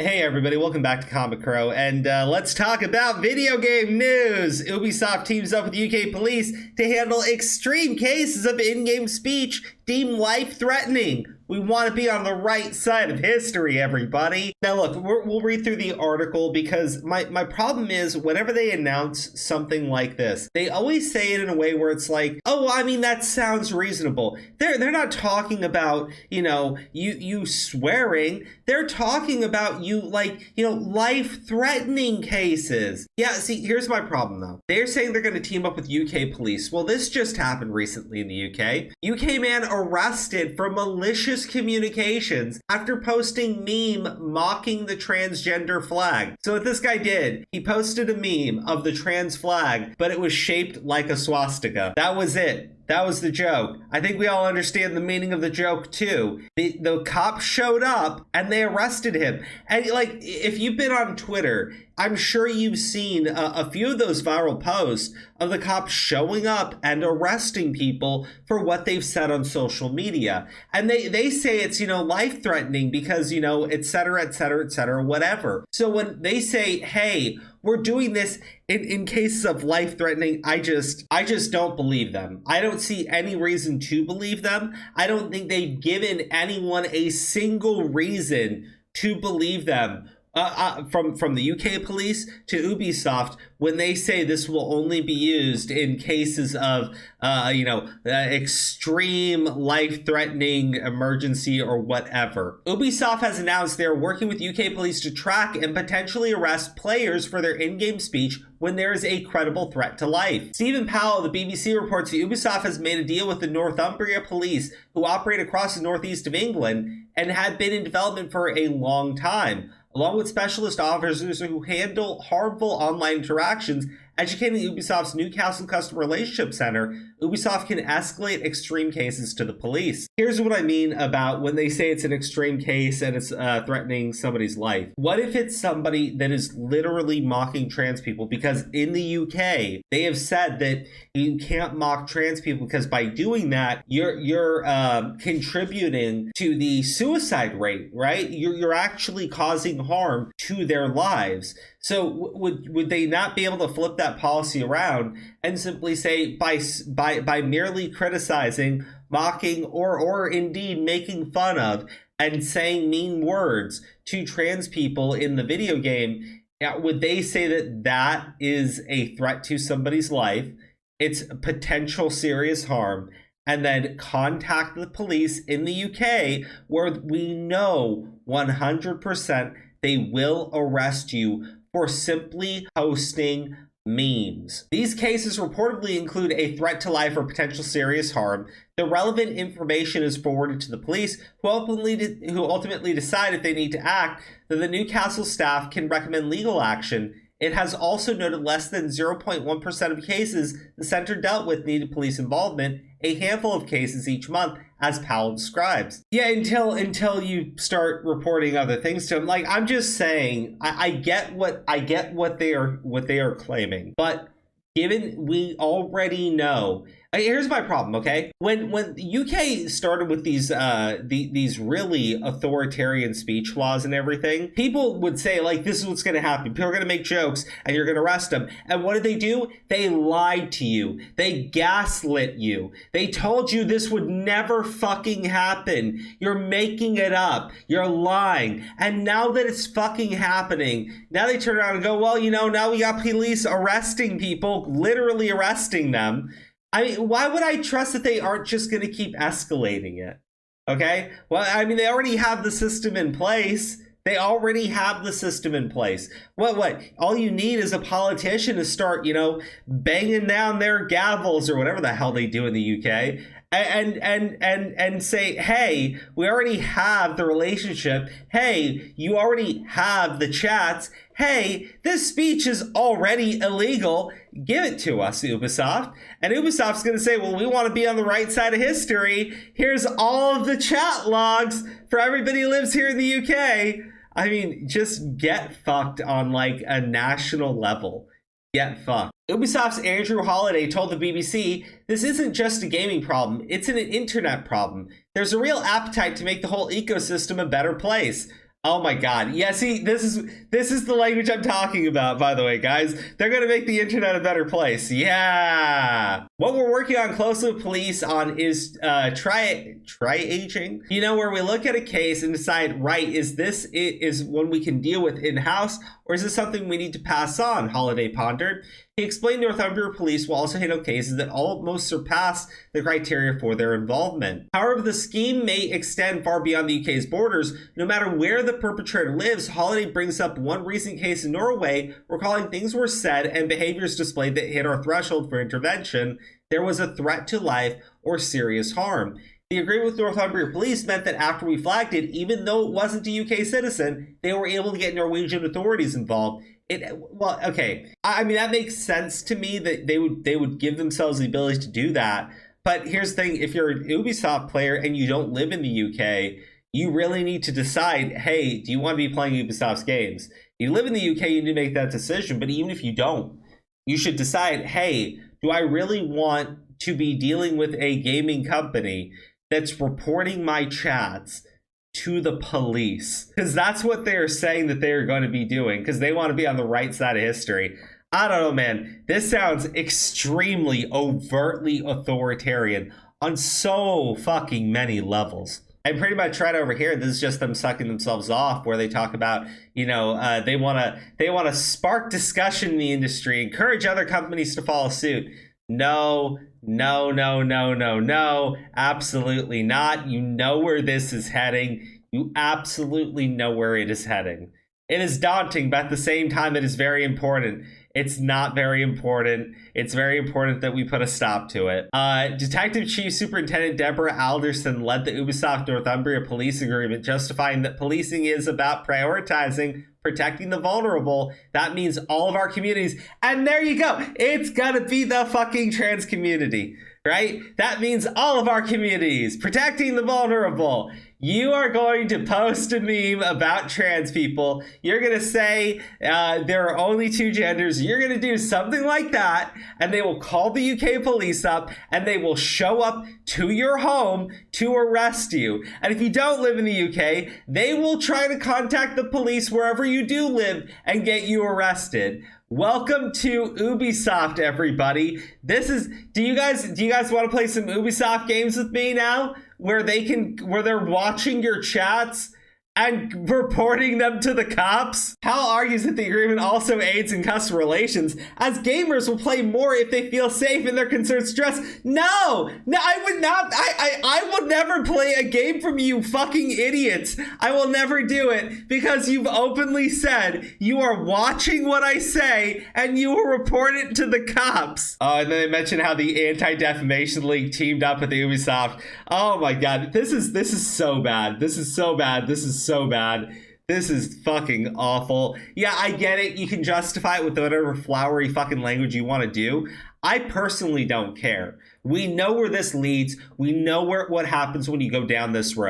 Hey everybody, welcome back to Comic Crow, and let's talk about video game news! Ubisoft teams up with UK police to handle extreme cases of in-game speech deemed life-threatening. We want to be on the right side of history, everybody. Now look, we'll read through the article because my problem is whenever they announce something like this, they always say it in a way where it's like, oh, I mean, that sounds reasonable. They're not talking about, you swearing. They're talking about life-threatening cases. Yeah, see, here's my problem though. They're saying they're going to team up with UK police. Well, this just happened recently in the UK. UK man arrested for malicious communications after posting meme mocking the transgender flag. So what this guy did, he posted a meme of the trans flag, but it was shaped like a swastika. That was it. That was the joke. I think we all understand the meaning of the joke too. The cops showed up and they arrested him. And if you've been on Twitter, I'm sure you've seen a few of those viral posts of the cops showing up and arresting people for what they've said on social media. And they say it's, life-threatening because, et cetera, et cetera, et cetera, whatever. So when they say, hey, we're doing this in cases of life-threatening, I just don't believe them. I don't see any reason to believe them. I don't think they've given anyone a single reason to believe them. From the UK police to Ubisoft, when they say this will only be used in cases of, extreme life-threatening emergency or whatever. Ubisoft has announced they're working with UK police to track and potentially arrest players for their in-game speech when there is a credible threat to life. Stephen Powell of the BBC reports that Ubisoft has made a deal with the Northumbria police, who operate across the northeast of England and had been in development for a long time, along with specialist officers who handle harmful online interactions. Educating Ubisoft's Newcastle Customer Relationship Center, Ubisoft can escalate extreme cases to the police. Here's what I mean about when they say it's an extreme case and it's threatening somebody's life. What if it's somebody that is literally mocking trans people? Because in the UK, they have said that you can't mock trans people because by doing that, you're contributing to the suicide rate, right? You're actually causing harm to their lives. So would they not be able to flip that policy around and simply say by merely criticizing, mocking, or indeed making fun of and saying mean words to trans people in the video game, would they say that that is a threat to somebody's life? It's potential serious harm, and then contact the police in the UK where we know 100% they will arrest you for simply posting memes. These cases reportedly include a threat to life or potential serious harm. The relevant information is forwarded to the police, who ultimately decide if they need to act. Then the Newcastle staff can recommend legal action. It has also noted less than 0.1% of cases the center dealt with needed police involvement, a handful of cases each month, as Powell describes. Yeah, until you start reporting other things to him. Like, I'm just saying, I get what they are claiming, but given we already know. Here's my problem, okay? When UK started with these really authoritarian speech laws and everything, people would say, like, this is what's going to happen. People are going to make jokes and you're going to arrest them. And what did they do? They lied to you. They gaslit you. They told you this would never fucking happen. You're making it up. You're lying. And now that it's fucking happening, now they turn around and go, well, now we got police arresting people, literally arresting them. I mean, why would I trust that they aren't just going to keep escalating it? Okay? Well, I mean, they already have the system in place. What? All you need is a politician to start, banging down their gavels or whatever the hell they do in the UK. And say, hey, we already have the relationship. Hey, you already have the chats. Hey, this speech is already illegal. Give it to us, Ubisoft. And Ubisoft's going to say, well, we want to be on the right side of history. Here's all of the chat logs for everybody who lives here in the UK. I mean, just get fucked on like a national level. Get fucked. Ubisoft's Andrew Holliday told the BBC, this isn't just a gaming problem, it's an internet problem. There's a real appetite to make the whole ecosystem a better place. Oh my god. Yeah, see, this is the language I'm talking about, by the way, guys. They're gonna make the internet a better place. Yeah. What we're working on closely with police on is triaging. You know, where we look at a case and decide, right, is this is one we can deal with in-house, or is this something we need to pass on? Holiday pondered. He explained Northumbria police will also handle cases that almost surpass the criteria for their involvement. However, the scheme may extend far beyond the UK's borders. No matter where the perpetrator lives, Holiday brings up one recent case in Norway, recalling things were said and behaviors displayed that hit our threshold for intervention. There was a threat to life or serious harm. The agreement with Northumbria police meant that after we flagged it, even though it wasn't a UK citizen, they were able to get Norwegian authorities involved. Well, okay. I mean, that makes sense to me that they would give themselves the ability to do that. But here's the thing, if you're an Ubisoft player and you don't live in the UK, you really need to decide, hey, do you want to be playing Ubisoft's games? You live in the UK, you need to make that decision. But even if you don't, you should decide, hey, do I really want to be dealing with a gaming company that's reporting my chats to the police? Because that's what they're saying that they're going to be doing, because they want to be on the right side of history. I don't know, man. This sounds extremely overtly authoritarian on so fucking many levels. And pretty much right over here, this is just them sucking themselves off, where they talk about, you know, they want to spark discussion in the industry, encourage other companies to follow suit. No, absolutely not. You know where this is heading. You absolutely know where it is heading. It is daunting, but at the same time, it is very important. It's not very important. It's very important that we put a stop to it. Detective Chief Superintendent Deborah Alderson led the Ubisoft Northumbria police agreement, justifying that policing is about prioritizing protecting the vulnerable. That means all of our communities. And there you go. It's gonna be the fucking trans community, right? That means all of our communities, protecting the vulnerable. You are going to post a meme about trans people. You're going to say there are only two genders. You're going to do something like that, and they will call the UK police up, and they will show up to your home to arrest you. And if you don't live in the UK, they will try to contact the police wherever you do live and get you arrested. Welcome to Ubisoft, everybody. Do you guys want to play some Ubisoft games with me now? Where they're watching your chats and reporting them to the cops? Hal argues that the agreement also aids in customer relations, as gamers will play more if they feel safe and their concerns stress. No, I would not. I will never play a game from you fucking idiots. I will never do it, because you've openly said you are watching what I say and you will report it to the cops. Oh, and then they mentioned how the Anti-Defamation League teamed up with Ubisoft. Oh my god, this is so bad. This is so bad. This is so bad. This is fucking awful. Yeah, I get it. You can justify it with whatever flowery fucking language you want to do. I personally don't care. We know where this leads. We know what happens when you go down this road.